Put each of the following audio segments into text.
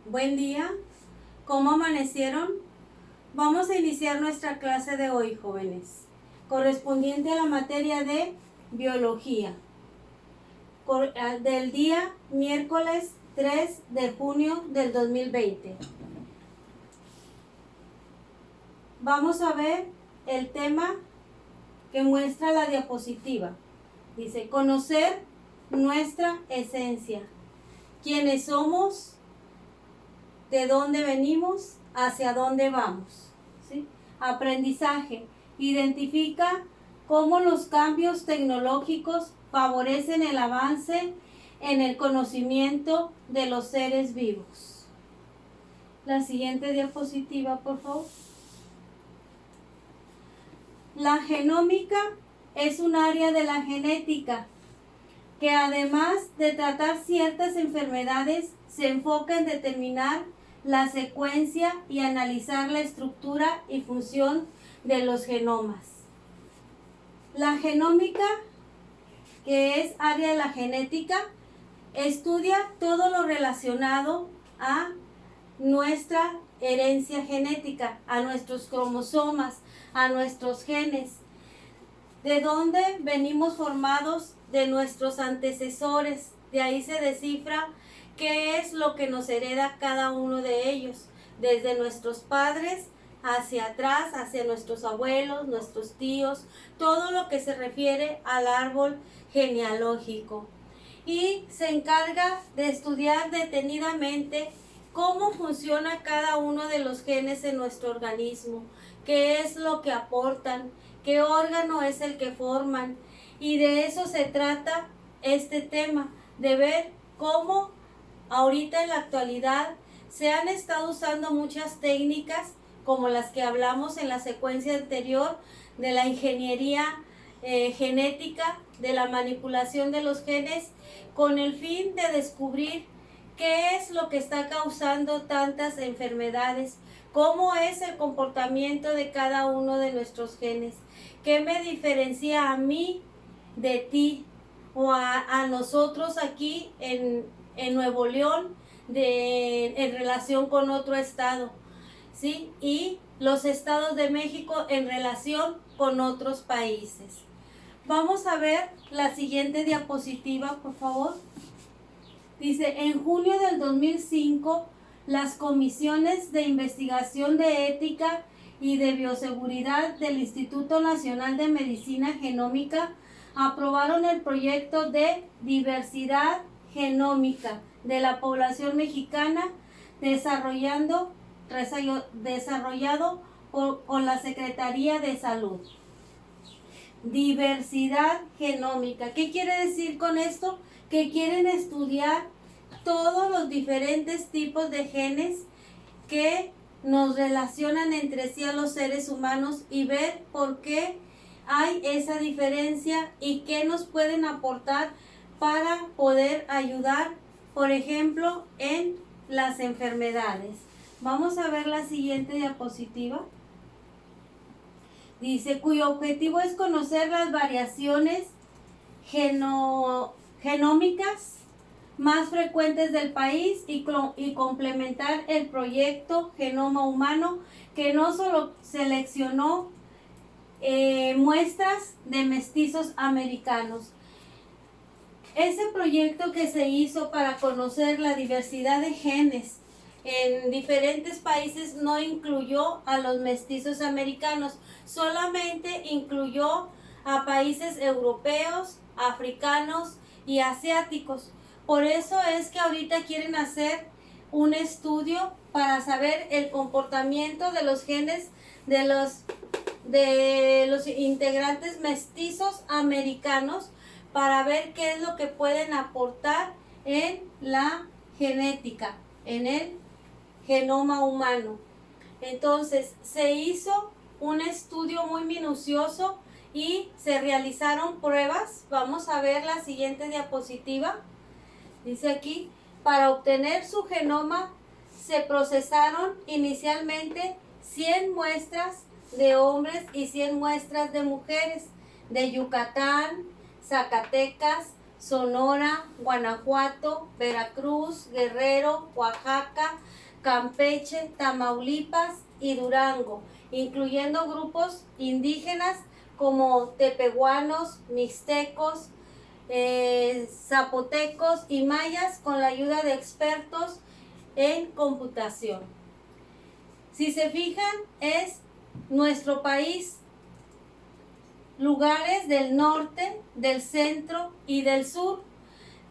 Buen día, ¿cómo amanecieron? Vamos a iniciar nuestra clase de hoy, jóvenes, correspondiente a la materia de biología, del día miércoles 3 de junio del 2020. Vamos a ver el tema que muestra la diapositiva. Dice, conocer nuestra esencia, quiénes somos, de dónde venimos, hacia dónde vamos. ¿Sí? Aprendizaje. Identifica cómo los cambios tecnológicos favorecen el avance en el conocimiento de los seres vivos. La siguiente diapositiva, por favor. La genómica es un área de la genética que, además de tratar ciertas enfermedades, se enfoca en determinar la secuencia y analizar la estructura y función de los genomas. La genómica, que es área de la genética, estudia todo lo relacionado a nuestra herencia genética, a nuestros cromosomas, a nuestros genes, de dónde venimos formados de nuestros antecesores. De ahí se descifra qué es lo que nos hereda cada uno de ellos, desde nuestros padres hacia atrás, hacia nuestros abuelos, nuestros tíos, todo lo que se refiere al árbol genealógico. Y se encarga de estudiar detenidamente cómo funciona cada uno de los genes en nuestro organismo, qué es lo que aportan, qué órgano es el que forman. Y de eso se trata este tema, de ver cómo ahorita en la actualidad se han estado usando muchas técnicas como las que hablamos en la secuencia anterior de la ingeniería genética, de la manipulación de los genes, con el fin de descubrir qué es lo que está causando tantas enfermedades, cómo es el comportamiento de cada uno de nuestros genes, qué me diferencia a mí de ti o a nosotros aquí en Nuevo León en relación con otro estado, ¿sí? Y los estados de México en relación con otros países. Vamos a ver la siguiente diapositiva, por favor. Dice, en junio del 2005, las comisiones de investigación de ética y de bioseguridad del Instituto Nacional de Medicina Genómica aprobaron el proyecto de diversidad genómica de la población mexicana desarrollado por la Secretaría de Salud. Diversidad genómica. ¿Qué quiere decir con esto? Que quieren estudiar todos los diferentes tipos de genes que nos relacionan entre sí a los seres humanos y ver por qué hay esa diferencia y qué nos pueden aportar para poder ayudar, por ejemplo, en las enfermedades. Vamos a ver la siguiente diapositiva. Dice, cuyo objetivo es conocer las variaciones genómicas más frecuentes del país y complementar el proyecto Genoma Humano, que no solo seleccionó muestras de mestizos americanos. Ese proyecto que se hizo para conocer la diversidad de genes en diferentes países no incluyó a los mestizos americanos, solamente incluyó a países europeos, africanos y asiáticos. Por eso es que ahorita quieren hacer un estudio para saber el comportamiento de los genes de los integrantes mestizos americanos, para ver qué es lo que pueden aportar en la genética, en el genoma humano. Entonces se hizo un estudio muy minucioso y se realizaron pruebas. Vamos a ver la siguiente diapositiva. Dice aquí, para obtener su genoma se procesaron inicialmente 100 muestras de hombres y 100 muestras de mujeres de Yucatán, Zacatecas, Sonora, Guanajuato, Veracruz, Guerrero, Oaxaca, Campeche, Tamaulipas y Durango, incluyendo grupos indígenas como tepehuanos, mixtecos, zapotecos y mayas, con la ayuda de expertos en computación. Si se fijan, es nuestro país, lugares del norte, del centro y del sur.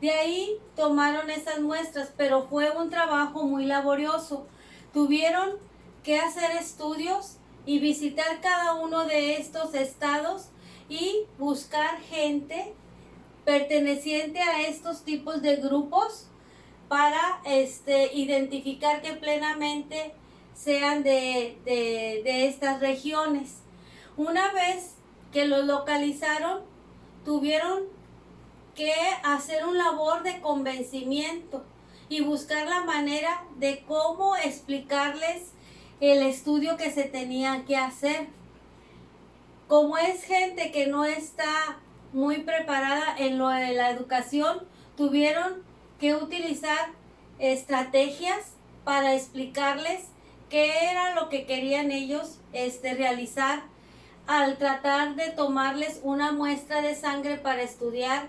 De ahí tomaron esas muestras, pero fue un trabajo muy laborioso. Tuvieron que hacer estudios y visitar cada uno de estos estados y buscar gente perteneciente a estos tipos de grupos para identificar que plenamente sean de estas regiones. Una vez que los localizaron, tuvieron que hacer un labor de convencimiento y buscar la manera de cómo explicarles el estudio que se tenía que hacer. Como es gente que no está muy preparada en lo de la educación, tuvieron que utilizar estrategias para explicarles qué era lo que querían ellos realizar al tratar de tomarles una muestra de sangre para estudiar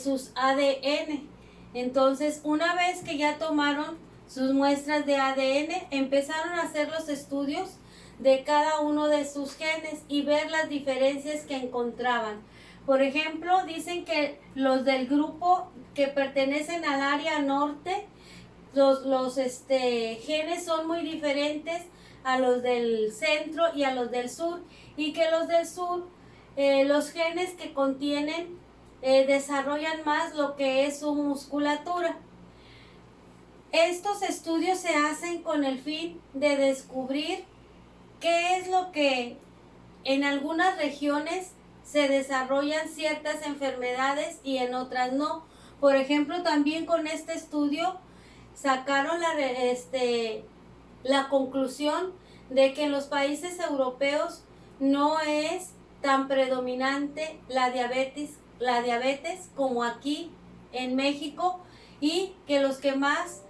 sus ADN. Entonces, una vez que ya tomaron sus muestras de ADN, empezaron a hacer los estudios de cada uno de sus genes y ver las diferencias que encontraban. Por ejemplo, dicen que los del grupo que pertenecen al área norte, los genes son muy diferentes a los del centro y a los del sur, y que los del sur, los genes que contienen desarrollan más lo que es su musculatura. Estos estudios se hacen con el fin de descubrir qué es lo que en algunas regiones se desarrollan ciertas enfermedades y en otras no. Por ejemplo, también con este estudio sacaron la conclusión de que en los países europeos no es tan predominante la diabetes como aquí en México, y que los que más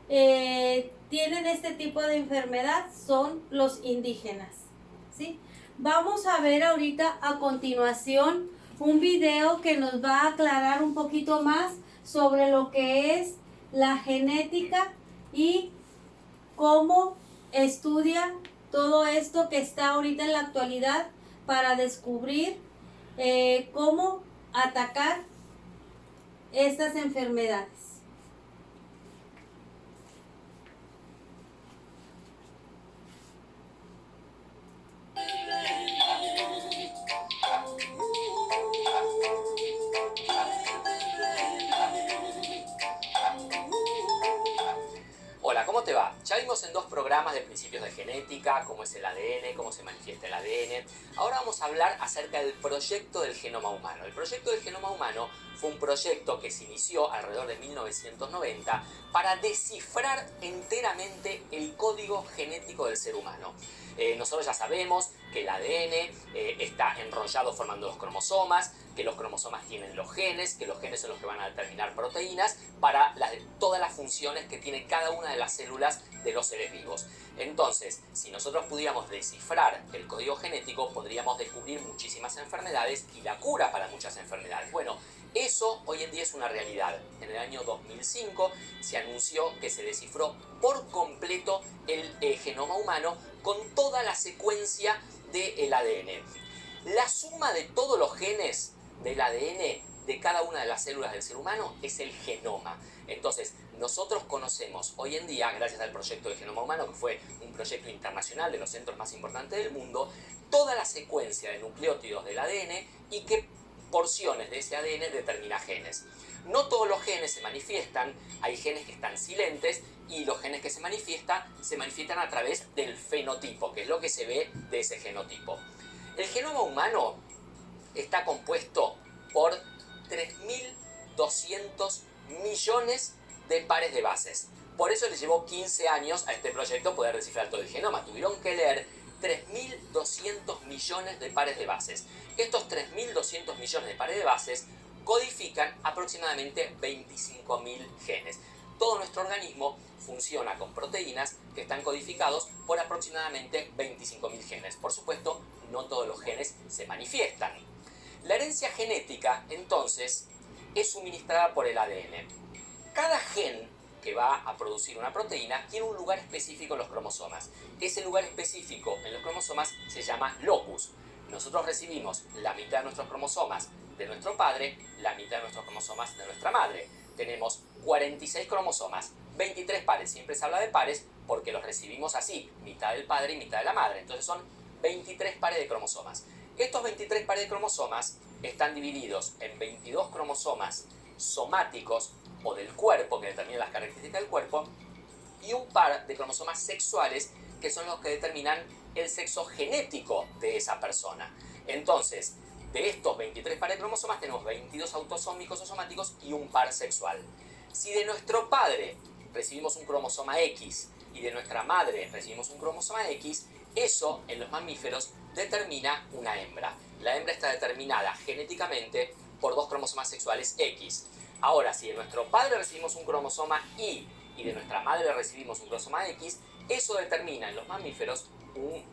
tienen este tipo de enfermedad son los indígenas, ¿sí? Vamos a ver ahorita a continuación un video que nos va a aclarar un poquito más sobre lo que es la genética y cómo estudia todo esto que está ahorita en la actualidad para descubrir cómo atacar estas enfermedades. Hola, ¿cómo te va? Ya vimos en 2 programas de principios de genética, cómo es el ADN, cómo se manifiesta el ADN. Ahora vamos a hablar acerca del proyecto del genoma humano. El proyecto del genoma humano fue un proyecto que se inició alrededor de 1990 para descifrar enteramente el código genético del ser humano. Nosotros ya sabemos que el ADN está enrollado formando los cromosomas, que los cromosomas tienen los genes, que los genes son los que van a determinar proteínas para todas las funciones que tiene cada una de las células de los seres vivos. Entonces, si nosotros pudiéramos descifrar el código genético, podríamos descubrir muchísimas enfermedades y la cura para muchas enfermedades. Bueno, eso hoy en día es una realidad. En el año 2005 se anunció que se descifró por completo el genoma humano con toda la secuencia del ADN. La suma de todos los genes del ADN de cada una de las células del ser humano es el genoma. Entonces, nosotros conocemos hoy en día, gracias al proyecto del genoma humano, que fue un proyecto internacional de los centros más importantes del mundo, toda la secuencia de nucleótidos del ADN y qué porciones de ese ADN determina genes. No todos los genes se manifiestan, hay genes que están silentes y los genes que se manifiestan a través del fenotipo, que es lo que se ve de ese genotipo. El genoma humano está compuesto por 3.200 millones de pares de bases. Por eso les llevó 15 años a este proyecto poder descifrar todo el genoma. Tuvieron que leer 3.200 millones de pares de bases. Estos 3.200 millones de pares de bases codifican aproximadamente 25.000 genes. Todo nuestro organismo funciona con proteínas que están codificados por aproximadamente 25.000 genes. Por supuesto, no todos los genes se manifiestan. La herencia genética, entonces, es suministrada por el ADN. Cada gen que va a producir una proteína tiene un lugar específico en los cromosomas. Ese lugar específico en los cromosomas se llama locus. Nosotros recibimos la mitad de nuestros cromosomas de nuestro padre, la mitad de nuestros cromosomas de nuestra madre. Tenemos 46 cromosomas, 23 pares. Siempre se habla de pares porque los recibimos así, mitad del padre y mitad de la madre. Entonces son 23 pares de cromosomas. Estos 23 pares de cromosomas están divididos en 22 cromosomas somáticos o del cuerpo, que determinan las características del cuerpo, y un par de cromosomas sexuales, que son los que determinan el sexo genético de esa persona. Entonces, de estos 23 pares de cromosomas tenemos 22 autosómicos o somáticos y un par sexual. Si de nuestro padre recibimos un cromosoma X y de nuestra madre recibimos un cromosoma X, eso en los mamíferos determina una hembra. La hembra está determinada genéticamente por dos cromosomas sexuales X. Ahora, si de nuestro padre recibimos un cromosoma Y y de nuestra madre recibimos un cromosoma X, eso determina en los mamíferos un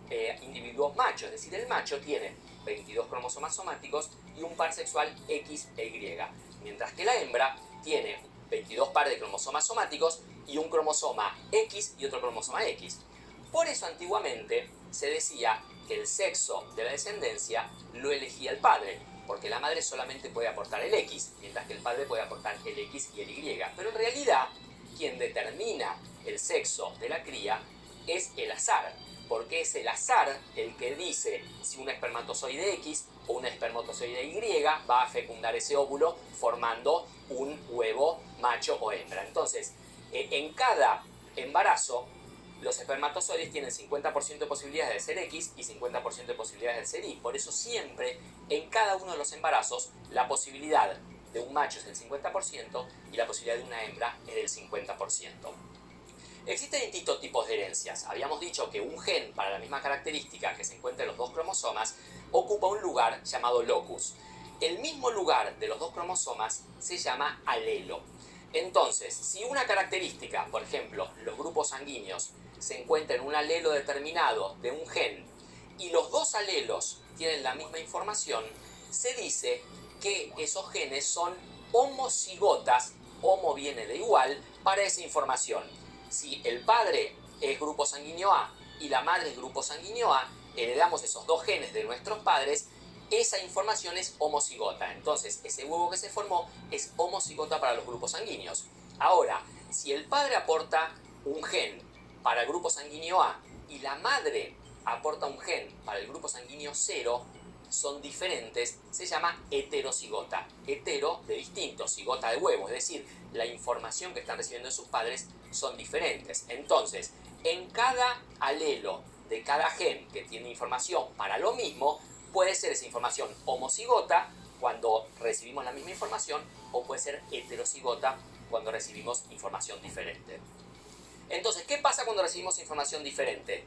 individuo macho, es decir, el macho tiene 22 cromosomas somáticos y un par sexual X e Y, mientras que la hembra tiene 22 pares de cromosomas somáticos y un cromosoma X y otro cromosoma X. Por eso antiguamente se decía que el sexo de la descendencia lo elegía el padre, porque la madre solamente puede aportar el X, mientras que el padre puede aportar el X y el Y. Pero en realidad, quien determina el sexo de la cría es el azar, porque es el azar el que dice si un espermatozoide X o un espermatozoide Y va a fecundar ese óvulo formando un huevo macho o hembra. Entonces, en cada embarazo, los espermatozoides tienen 50% de posibilidades de ser X y 50% de posibilidades de ser Y. Por eso siempre, en cada uno de los embarazos, la posibilidad de un macho es del 50% y la posibilidad de una hembra es del 50%. Existen distintos tipos de herencias. Habíamos dicho que un gen para la misma característica que se encuentra en los dos cromosomas ocupa un lugar llamado locus. El mismo lugar de los dos cromosomas se llama alelo. Entonces, si una característica, por ejemplo, los grupos sanguíneos, se encuentra en un alelo determinado de un gen y los dos alelos tienen la misma información, se dice que esos genes son homocigotas, homo viene de igual, para esa información. Si el padre es grupo sanguíneo A y la madre es grupo sanguíneo A, heredamos esos dos genes de nuestros padres, esa información es homocigota. Entonces, ese huevo que se formó es homocigota para los grupos sanguíneos. Ahora, si el padre aporta un gen para el grupo sanguíneo A y la madre aporta un gen para el grupo sanguíneo 0, son diferentes, se llama heterocigota. Hetero de distinto, cigota de huevo, es decir, la información que están recibiendo de sus padres son diferentes. Entonces, en cada alelo de cada gen que tiene información para lo mismo, puede ser esa información homocigota cuando recibimos la misma información o puede ser heterocigota cuando recibimos información diferente. Entonces, ¿qué pasa cuando recibimos información diferente?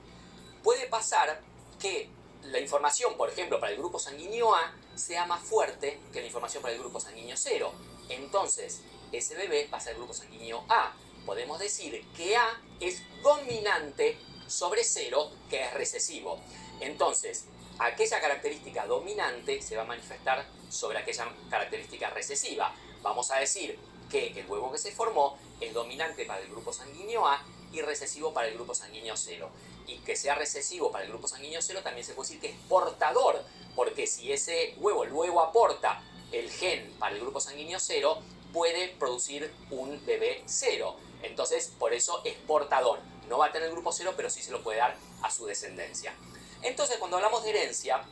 Puede pasar que la información, por ejemplo, para el grupo sanguíneo A sea más fuerte que la información para el grupo sanguíneo 0. Entonces, ese bebé va a ser el grupo sanguíneo A. Podemos decir que A es dominante sobre 0, que es recesivo. Entonces, aquella característica dominante se va a manifestar sobre aquella característica recesiva. Vamos a decir que el huevo que se formó es dominante para el grupo sanguíneo A y recesivo para el grupo sanguíneo 0. Y que sea recesivo para el grupo sanguíneo 0 también se puede decir que es portador, porque si ese huevo luego aporta el gen para el grupo sanguíneo 0, puede producir un bebé 0. Entonces, por eso es portador. No va a tener el grupo 0, pero sí se lo puede dar a su descendencia. Entonces, cuando hablamos de herencia,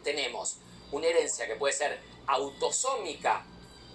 tenemos una herencia que puede ser autosómica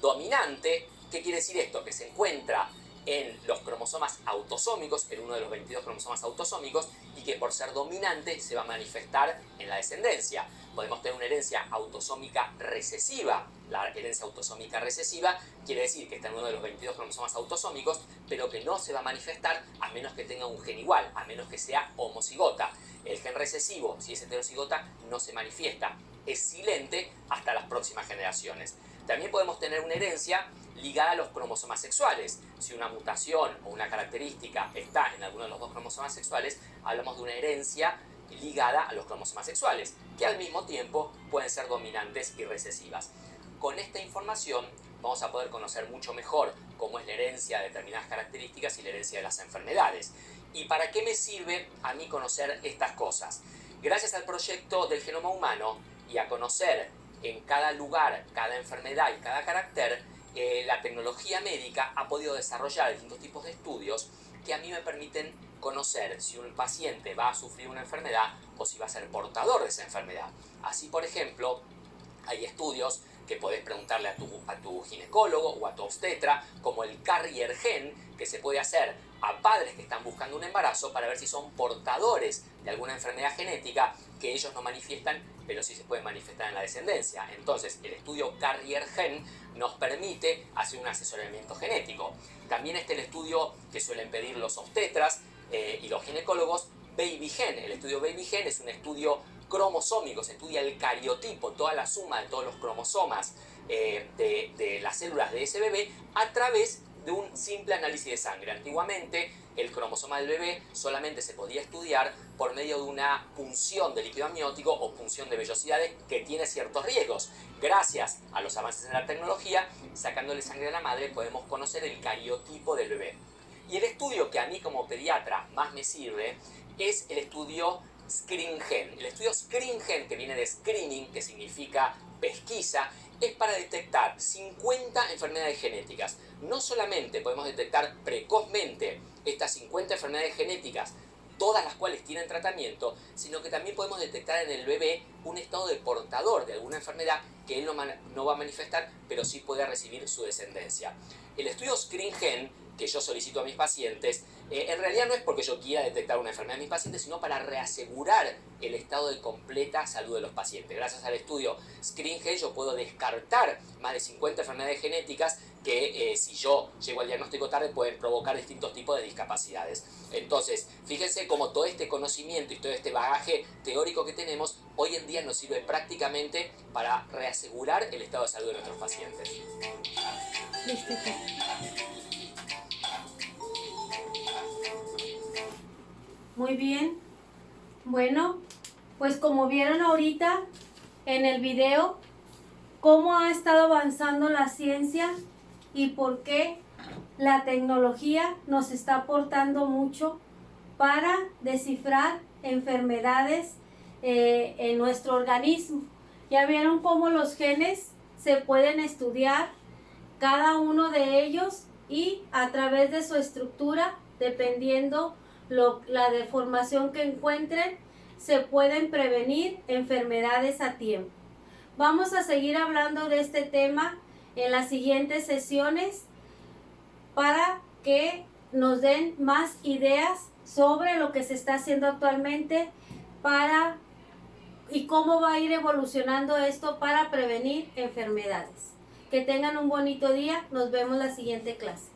dominante. ¿Qué quiere decir esto? Que se encuentra en los cromosomas autosómicos, en uno de los 22 cromosomas autosómicos, y que por ser dominante se va a manifestar en la descendencia. Podemos tener una herencia autosómica recesiva. La herencia autosómica recesiva quiere decir que está en uno de los 22 cromosomas autosómicos, pero que no se va a manifestar a menos que tenga un gen igual, a menos que sea homocigota. El gen recesivo, si es heterocigota, no se manifiesta. Es silente hasta las próximas generaciones. También podemos tener una herencia ligada a los cromosomas sexuales. Si una mutación o una característica está en alguno de los dos cromosomas sexuales, hablamos de una herencia ligada a los cromosomas sexuales, que al mismo tiempo pueden ser dominantes y recesivas. Con esta información vamos a poder conocer mucho mejor cómo es la herencia de determinadas características y la herencia de las enfermedades. ¿Y para qué me sirve a mí conocer estas cosas? Gracias al proyecto del genoma humano y a conocer en cada lugar, cada enfermedad y cada carácter, la tecnología médica ha podido desarrollar distintos tipos de estudios que a mí me permiten conocer si un paciente va a sufrir una enfermedad o si va a ser portador de esa enfermedad. Así, por ejemplo, hay estudios que podés preguntarle a tu ginecólogo o a tu obstetra, como el carrier gen, que se puede hacer a padres que están buscando un embarazo para ver si son portadores de alguna enfermedad genética que ellos no manifiestan, pero sí se puede manifestar en la descendencia. Entonces, el estudio carrier gen nos permite hacer un asesoramiento genético. También está el estudio que suelen pedir los obstetras y los ginecólogos, baby gen. El estudio baby gen es un estudio cromosómico, se estudia el cariotipo, toda la suma de todos los cromosomas de las células de ese bebé a través de un simple análisis de sangre. Antiguamente el cromosoma del bebé solamente se podía estudiar por medio de una punción de líquido amniótico o punción de vellosidades que tiene ciertos riesgos. Gracias a los avances en la tecnología, sacándole sangre a la madre podemos conocer el cariotipo del bebé. Y el estudio que a mí como pediatra más me sirve es el estudio ScreenGen. El estudio ScreenGen, que viene de screening, que significa pesquisa, es para detectar 50 enfermedades genéticas. No solamente podemos detectar precozmente estas 50 enfermedades genéticas, todas las cuales tienen tratamiento, sino que también podemos detectar en el bebé un estado de portador de alguna enfermedad que él no va a manifestar, pero sí puede recibir su descendencia. El estudio ScreenGen que yo solicito a mis pacientes, en realidad no es porque yo quiera detectar una enfermedad en mis pacientes, sino para reasegurar el estado de completa salud de los pacientes. Gracias al estudio ScreenGen yo puedo descartar más de 50 enfermedades genéticas que si yo llego al diagnóstico tarde pueden provocar distintos tipos de discapacidades. Entonces, fíjense cómo todo este conocimiento y todo este bagaje teórico que tenemos hoy en día nos sirve prácticamente para reasegurar el estado de salud de nuestros pacientes. Listo. Muy bien. Bueno, pues como vieron ahorita en el video, cómo ha estado avanzando la ciencia y por qué la tecnología nos está aportando mucho para descifrar enfermedades en nuestro organismo. Ya vieron cómo los genes se pueden estudiar, cada uno de ellos, y a través de su estructura, dependiendo la deformación que encuentren, se pueden prevenir enfermedades a tiempo. Vamos a seguir hablando de este tema en las siguientes sesiones para que nos den más ideas sobre lo que se está haciendo actualmente y cómo va a ir evolucionando esto para prevenir enfermedades. Que tengan un bonito día. Nos vemos la siguiente clase.